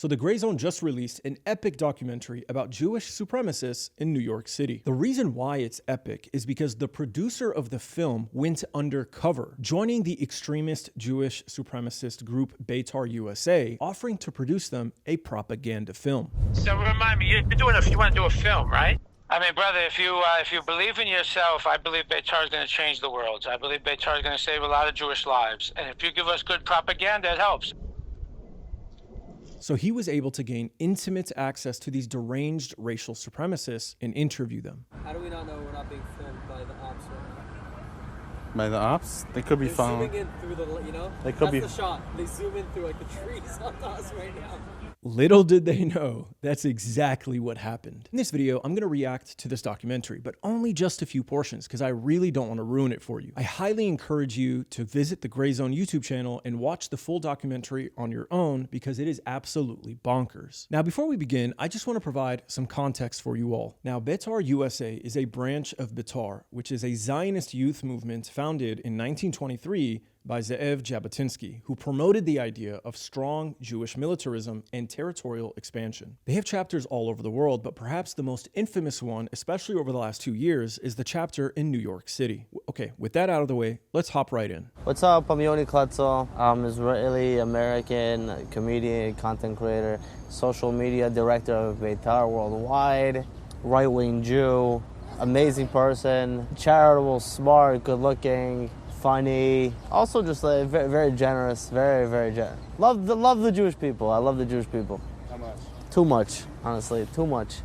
So the Grayzone just released an epic documentary about Jewish supremacists in New York City. The reason why it's epic is because the producer of the film went undercover, joining the extremist Jewish supremacist group Betar USA, offering to produce them a propaganda film. So remind me, you want to do a film, right? I mean, brother, if you believe in yourself, I believe Betar is going to change the world. I believe Betar is going to save a lot of Jewish lives. And if you give us good propaganda, it helps. So he was able to gain intimate access to these deranged racial supremacists and interview them. How do we not know we're not being filmed by the ops right now? By the ops? They could be following. Zooming in through the, you know? They could That's the shot. They zoom in through like the trees on us right now. Little did they know, that's exactly what happened. In this video, I'm gonna react to this documentary, but only just a few portions because I really don't want to ruin it for you. I highly encourage you to visit the Grayzone YouTube channel and watch the full documentary on your own because it is absolutely bonkers. Now, before we begin, I just want to provide some context for you all. Now, Betar USA is a branch of Betar, which is a Zionist youth movement founded in 1923 by Ze'ev Jabotinsky, who promoted the idea of strong Jewish militarism and territorial expansion. They have chapters all over the world, but perhaps the most infamous one, especially over the last 2 years, is the chapter in New York City. Okay, with that out of the way, let's hop right in. What's up? I'm Yoni Kletzel. I'm Israeli-American comedian, content creator, social media director of Betar Worldwide, right-wing Jew, amazing person, charitable, smart, good-looking, funny, also just like very, very generous, very, very generous. Love the Jewish people. I love the Jewish people. How much? Too much, honestly, too much.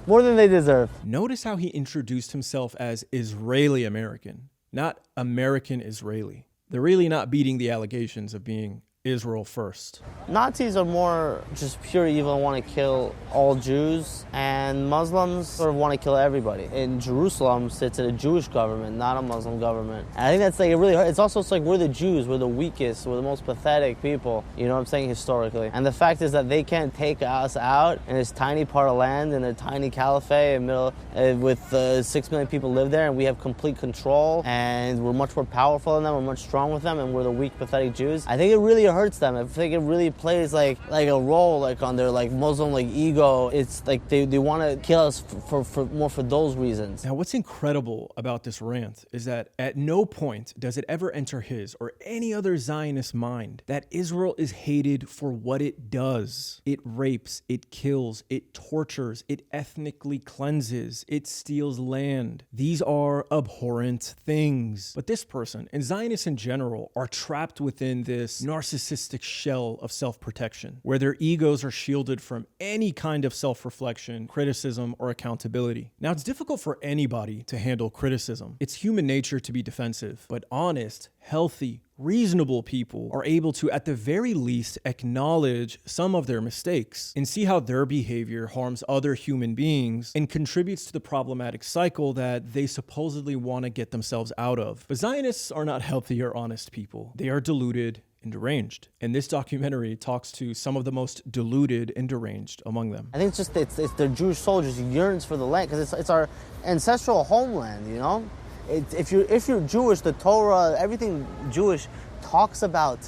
More than they deserve. Notice how he introduced himself as Israeli American, not American Israeli. They're really not beating the allegations of being Israel first. Nazis are more just pure evil and want to kill all Jews, and Muslims sort of want to kill everybody. In Jerusalem sits a Jewish government, not a Muslim government. And I think that's like it really hurts. It's also like we're the Jews, we're the weakest, we're the most pathetic people, you know what I'm saying, historically. And the fact is that they can't take us out in this tiny part of land, in a tiny caliphate in the middle, with 6 million people live there, and we have complete control, and we're much more powerful than them, we're much stronger with them, and we're the weak, pathetic Jews. I think it really hurts them. I think it really plays like a role like on their like Muslim like ego. It's like they want to kill us for more for those reasons. Now, what's incredible about this rant is that at no point does it ever enter his or any other Zionist mind that Israel is hated for what it does. It rapes, it kills, it tortures, it ethnically cleanses, it steals land. These are abhorrent things. But this person, and Zionists in general, are trapped within this narcissistic shell of self-protection, where their egos are shielded from any kind of self-reflection, criticism, or accountability. Now, it's difficult for anybody to handle criticism. It's human nature to be defensive, but honest, healthy, reasonable people are able to, at the very least, acknowledge some of their mistakes and see how their behavior harms other human beings and contributes to the problematic cycle that they supposedly want to get themselves out of. But Zionists are not healthy or honest people. They are deluded and deranged. And this documentary talks to some of the most deluded and deranged among them. I think it's the Jewish soul just yearns for the land because it's our ancestral homeland, you know? If you're Jewish, the Torah, everything Jewish talks about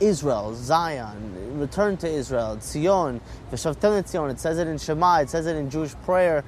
Israel, Zion, return to Israel, Zion, V'shavtem Tzion. It says it in Shema, it says it in Jewish prayer.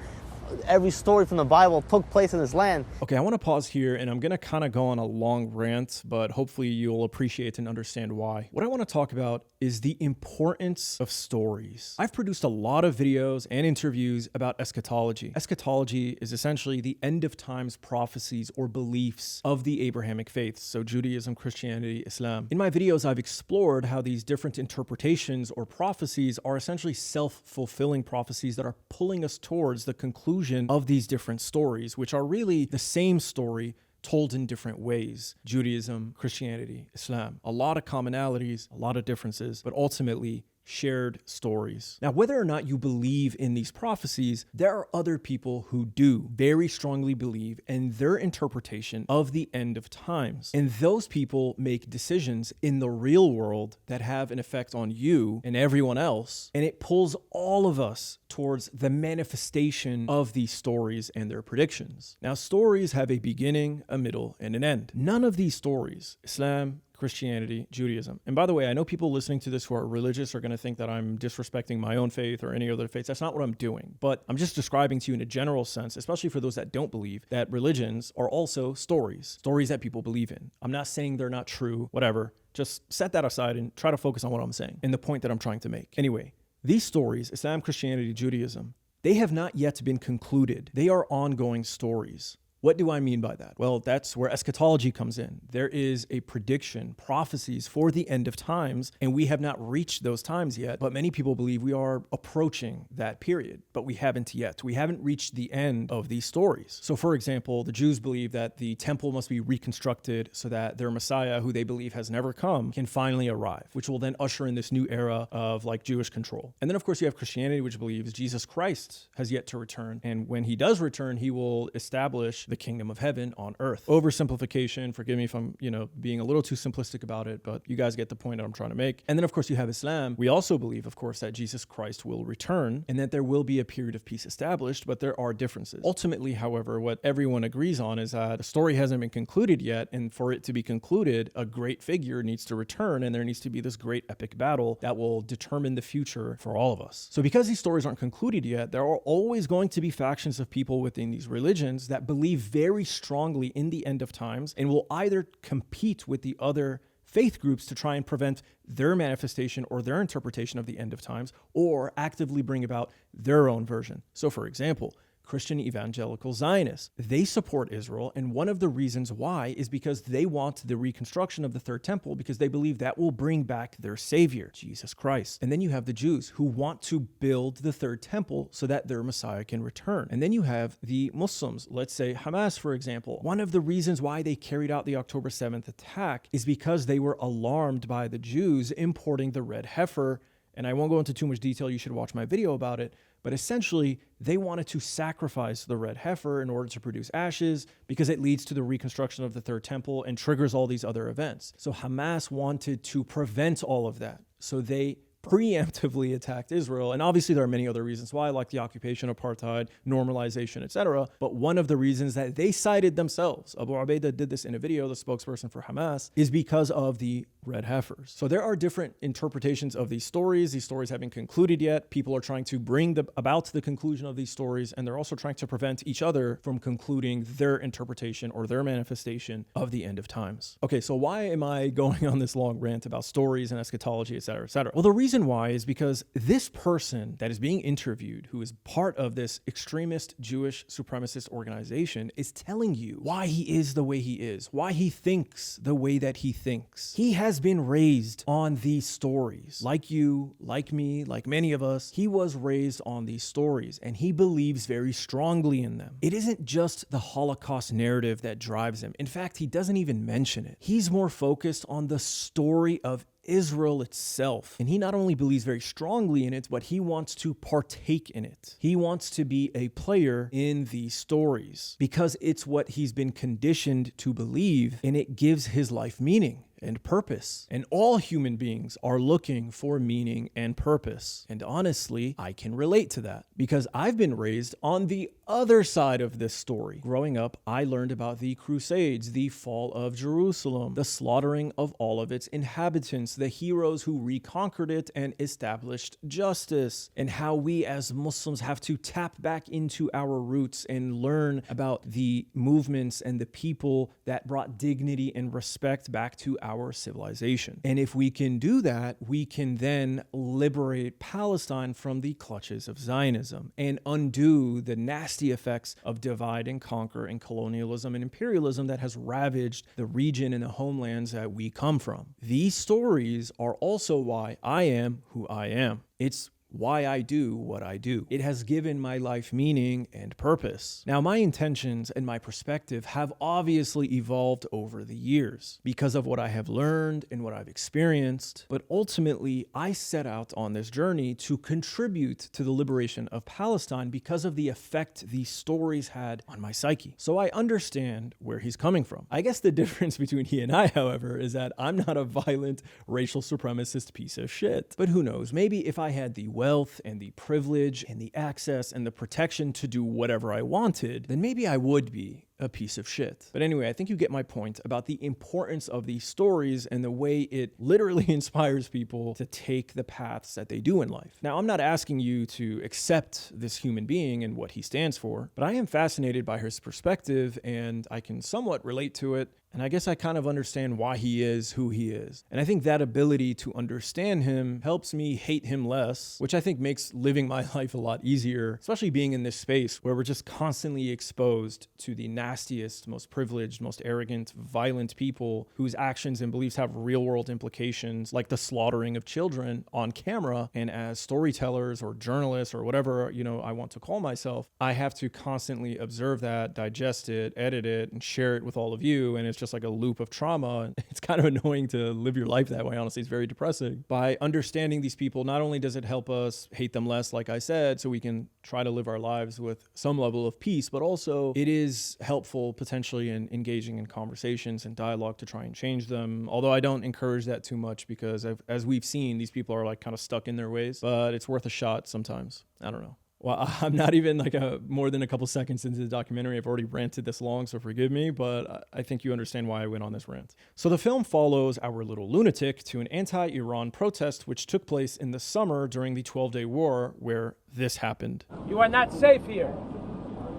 Every story from the Bible took place in this land. Okay, I want to pause here, and I'm going to kind of go on a long rant, but hopefully you'll appreciate and understand why. What I want to talk about is the importance of stories. I've produced a lot of videos and interviews about eschatology. Eschatology is essentially the end of times prophecies or beliefs of the Abrahamic faiths, so Judaism, Christianity, Islam. In my videos, I've explored how these different interpretations or prophecies are essentially self-fulfilling prophecies that are pulling us towards the conclusion of these different stories, which are really the same story told in different ways. Judaism, Christianity, Islam. A lot of commonalities, a lot of differences, but ultimately shared stories. Now, whether or not you believe in these prophecies, there are other people who do very strongly believe in their interpretation of the end of times. And those people make decisions in the real world that have an effect on you and everyone else. And it pulls all of us towards the manifestation of these stories and their predictions. Now, stories have a beginning, a middle, and an end. None of these stories, Islam, Christianity, Judaism. And by the way, I know people listening to this who are religious are going to think that I'm disrespecting my own faith or any other faith. That's not what I'm doing. But I'm just describing to you in a general sense, especially for those that don't believe, that religions are also stories that people believe in. I'm not saying they're not true, whatever. Just set that aside and try to focus on what I'm saying and the point that I'm trying to make. Anyway, these stories, Islam, Christianity, Judaism, they have not yet been concluded. They are ongoing stories. What do I mean by that? Well, that's where eschatology comes in. There is a prediction, prophecies for the end of times, and we have not reached those times yet, but many people believe we are approaching that period, but we haven't yet. We haven't reached the end of these stories. So for example, the Jews believe that the temple must be reconstructed so that their Messiah, who they believe has never come, can finally arrive, which will then usher in this new era of like Jewish control. And then of course you have Christianity, which believes Jesus Christ has yet to return. And when he does return, he will establish the kingdom of heaven on earth. Oversimplification, forgive me if I'm, being a little too simplistic about it, but you guys get the point that I'm trying to make. And then of course you have Islam. We also believe, of course, that Jesus Christ will return and that there will be a period of peace established, but there are differences. Ultimately, however, what everyone agrees on is that the story hasn't been concluded yet, and for it to be concluded, a great figure needs to return, and there needs to be this great epic battle that will determine the future for all of us. So because these stories aren't concluded yet, there are always going to be factions of people within these religions that believe very strongly in the end of times and will either compete with the other faith groups to try and prevent their manifestation or their interpretation of the end of times, or actively bring about their own version. So for example, Christian evangelical Zionists, they support Israel, and one of the reasons why is because they want the reconstruction of the third temple, because they believe that will bring back their savior, Jesus Christ. And then you have the Jews who want to build the third temple so that their Messiah can return. And then you have the Muslims, let's say Hamas, for example. One of the reasons why they carried out the October 7th attack is because they were alarmed by the Jews importing the red heifer. And I won't go into too much detail. You should watch my video about it. But essentially, they wanted to sacrifice the red heifer in order to produce ashes because it leads to the reconstruction of the third temple and triggers all these other events. So Hamas wanted to prevent all of that. So they preemptively attacked Israel. And obviously there are many other reasons why, like the occupation, apartheid, normalization, etc. But one of the reasons that they cited themselves, Abu Ubaidah did this in a video, the spokesperson for Hamas, is because of the red heifers. So there are different interpretations of these stories. These stories haven't concluded yet. People are trying to bring about the conclusion of these stories, and they're also trying to prevent each other from concluding their interpretation or their manifestation of the end of times. Okay, so why am I going on this long rant about stories and eschatology, etc., etc.? Well, the reason why is because this person that is being interviewed, who is part of this extremist Jewish supremacist organization, is telling you why he is the way he is, why he thinks the way that he thinks. He has been raised on these stories. Like you, like me, like many of us, he was raised on these stories, and he believes very strongly in them. It isn't just the Holocaust narrative that drives him. In fact, he doesn't even mention it. He's more focused on the story of Israel itself. And he not only believes very strongly in it, but he wants to partake in it. He wants to be a player in these stories because it's what he's been conditioned to believe, and it gives his life meaning and purpose. And all human beings are looking for meaning and purpose. And honestly, I can relate to that because I've been raised on the other side of this story. Growing up, I learned about the Crusades, the fall of Jerusalem, the slaughtering of all of its inhabitants, the heroes who reconquered it and established justice, and how we as Muslims have to tap back into our roots and learn about the movements and the people that brought dignity and respect back to our civilization. And if we can do that, we can then liberate Palestine from the clutches of Zionism and undo the nasty effects of divide and conquer and colonialism and imperialism that has ravaged the region and the homelands that we come from. These stories are also why I am who I am. It's why I do what I do. It has given my life meaning and purpose. Now, my intentions and my perspective have obviously evolved over the years because of what I have learned and what I've experienced, but ultimately I set out on this journey to contribute to the liberation of Palestine because of the effect these stories had on my psyche. So I understand where he's coming from. I guess the difference between he and I, however, is that I'm not a violent racial supremacist piece of shit. But who knows, maybe if I had the wealth and the privilege and the access and the protection to do whatever I wanted, then maybe I would be. a piece of shit. But anyway, I think you get my point about the importance of these stories and the way it literally inspires people to take the paths that they do in life. Now, I'm not asking you to accept this human being and what he stands for, but I am fascinated by his perspective and I can somewhat relate to it. And I guess I kind of understand why he is who he is. And I think that ability to understand him helps me hate him less, which I think makes living my life a lot easier, especially being in this space where we're just constantly exposed to the nastiest, most privileged, most arrogant, violent people whose actions and beliefs have real world implications, like the slaughtering of children on camera. And as storytellers or journalists or whatever, I want to call myself, I have to constantly observe that, digest it, edit it, and share it with all of you. And it's just like a loop of trauma. It's kind of annoying to live your life that way. Honestly, it's very depressing. By understanding these people, not only does it help us hate them less, like I said, so we can try to live our lives with some level of peace, but also it is helpful potentially in engaging in conversations and dialogue to try and change them. Although I don't encourage that too much because as we've seen, these people are like kind of stuck in their ways, but it's worth a shot sometimes. I don't know. Well, I'm not even more than a couple seconds into the documentary. I've already ranted this long, so forgive me, but I think you understand why I went on this rant. So the film follows our little lunatic to an anti-Iran protest which took place in the summer during the 12-day war where this happened. You are not safe here.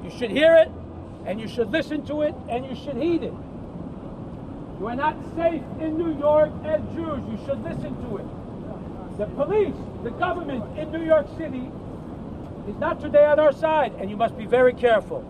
You should hear it, and you should listen to it, and you should heed it. You are not safe in New York as Jews. You should listen to it. The police, the government in New York City is not today on our side, and you must be very careful.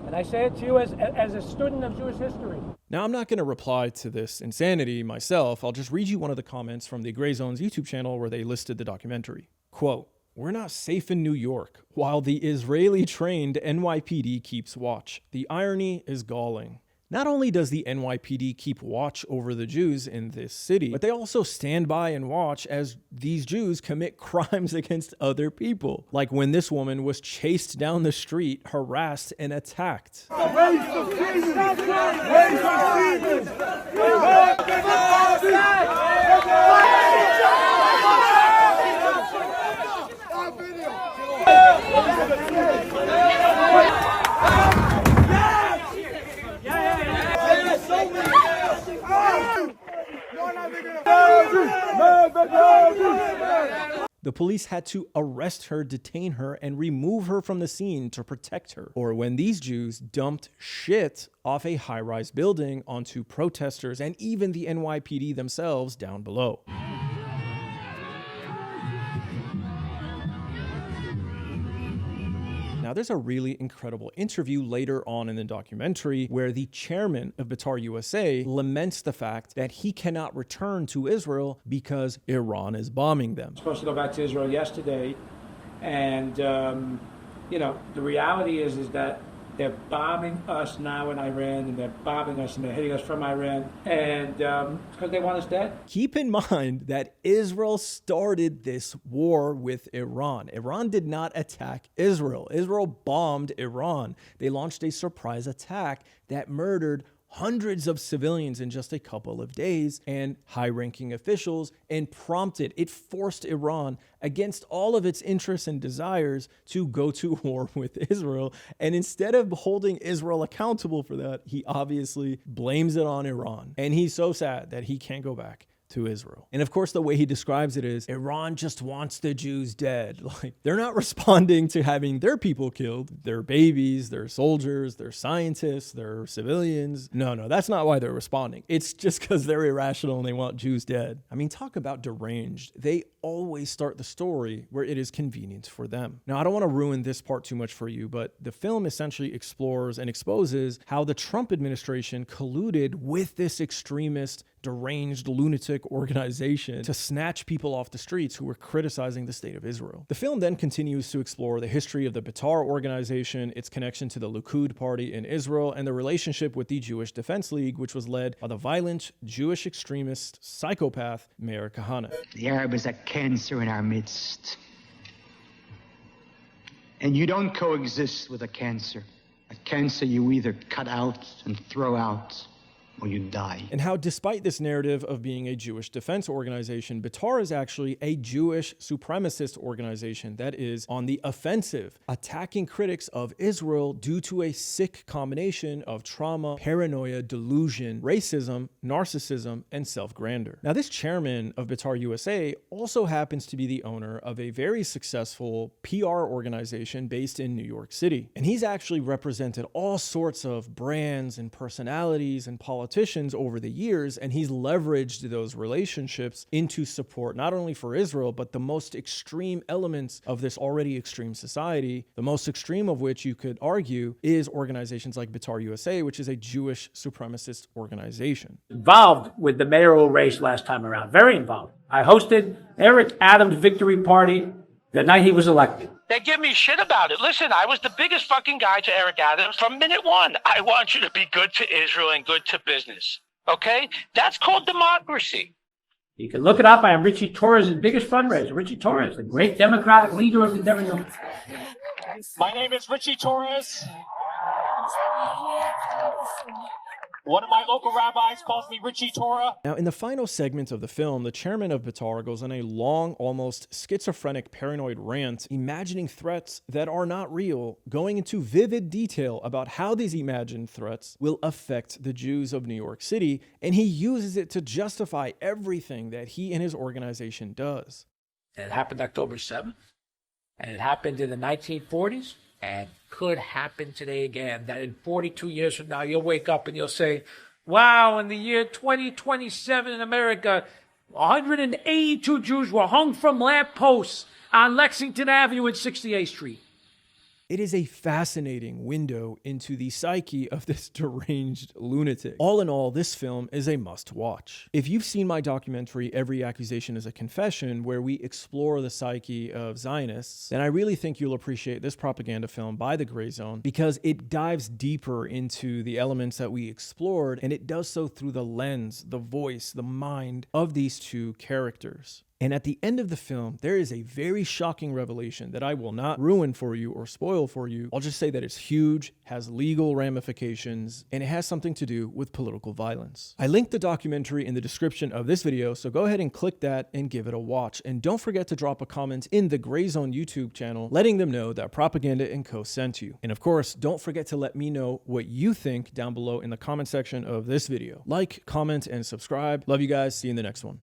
And I say it to you as a student of Jewish history. Now, I'm not going to reply to this insanity myself. I'll just read you one of the comments from the Grayzone's YouTube channel where they listed the documentary. Quote, "We're not safe in New York, while the Israeli-trained NYPD keeps watch. The irony is galling. Not only does the NYPD keep watch over the Jews in this city, but they also stand by and watch as these Jews commit crimes against other people. Like when this woman was chased down the street, harassed, and attacked. The police had to arrest her, detain her, and remove her from the scene to protect her. Or when these Jews dumped shit off a high-rise building onto protesters and even the NYPD themselves down below. Now, there's a really incredible interview later on in the documentary where the chairman of Betar USA laments the fact that he cannot return to Israel because Iran is bombing them. I'm supposed to go back to Israel yesterday, and the reality is that they're bombing us now in Iran, and they're bombing us and they're hitting us from Iran, and because they want us dead. Keep in mind that Israel started this war with Iran. Iran did not attack Israel. Israel bombed Iran. They launched a surprise attack that murdered hundreds of civilians in just a couple of days and high-ranking officials, and it forced Iran against all of its interests and desires to go to war with Israel. And instead of holding Israel accountable for that, he obviously blames it on Iran. And he's so sad that he can't go back to Israel. And of course, the way he describes it is Iran just wants the Jews dead. Like, they're not responding to having their people killed, their babies, their soldiers, their scientists, their civilians. No, that's not why they're responding. It's just because they're irrational and they want Jews dead. I mean, talk about deranged. They always start the story where it is convenient for them. Now, I don't want to ruin this part too much for you, but the film essentially explores and exposes how the Trump administration colluded with this extremist, deranged, lunatic organization to snatch people off the streets who were criticizing the state of Israel. The film then continues to explore the history of the Betar organization, its connection to the Likud party in Israel, and the relationship with the Jewish Defense League, which was led by the violent Jewish extremist psychopath Meir Kahane. The Arab is a cancer in our midst. And you don't coexist with a cancer. A cancer you either cut out and throw out, or you die. And how, despite this narrative of being a Jewish defense organization, Betar is actually a Jewish supremacist organization that is on the offensive, attacking critics of Israel due to a sick combination of trauma, paranoia, delusion, racism, narcissism, and self-grandeur. Now, this chairman of Betar USA also happens to be the owner of a very successful PR organization based in New York City. And he's actually represented all sorts of brands and personalities and politicians over the years, and he's leveraged those relationships into support not only for Israel, but the most extreme elements of this already extreme society, the most extreme of which you could argue is organizations like Betar USA, which is a Jewish supremacist organization. Involved with the mayoral race last time around, very involved. I hosted Eric Adams' victory party the night he was elected. They give me shit about it. Listen, I was the biggest fucking guy to Eric Adams from minute one. I want you to be good to Israel and good to business. Okay? That's called democracy. You can look it up. I am Richie Torres' biggest fundraiser. Richie Torres, the great Democratic leader of the Democrats. My name is Richie Torres. One of my local rabbis calls me Richie Torah. Now, in the final segment of the film, the chairman of Betar goes on a long, almost schizophrenic, paranoid rant, imagining threats that are not real, going into vivid detail about how these imagined threats will affect the Jews of New York City, and he uses it to justify everything that he and his organization does. It happened October 7th, and it happened in the 1940s. And could happen today again, that in 42 years from now, you'll wake up and you'll say, wow, in the year 2027 in America, 182 Jews were hung from lamp posts on Lexington Avenue and 68th Street. It is a fascinating window into the psyche of this deranged lunatic. All in all, this film is a must-watch. If you've seen my documentary, Every Accusation is a Confession, where we explore the psyche of Zionists, then I really think you'll appreciate this propaganda film by the Grayzone because it dives deeper into the elements that we explored, and it does so through the lens, the voice, the mind of these two characters. And at the end of the film, there is a very shocking revelation that I will not ruin for you or spoil for you. I'll just say that it's huge, has legal ramifications, and it has something to do with political violence. I linked the documentary in the description of this video, so go ahead and click that and give it a watch. And don't forget to drop a comment in the Grayzone YouTube channel, letting them know that Propaganda & Co. sent you. And of course, don't forget to let me know what you think down below in the comment section of this video. Like, comment, and subscribe. Love you guys. See you in the next one.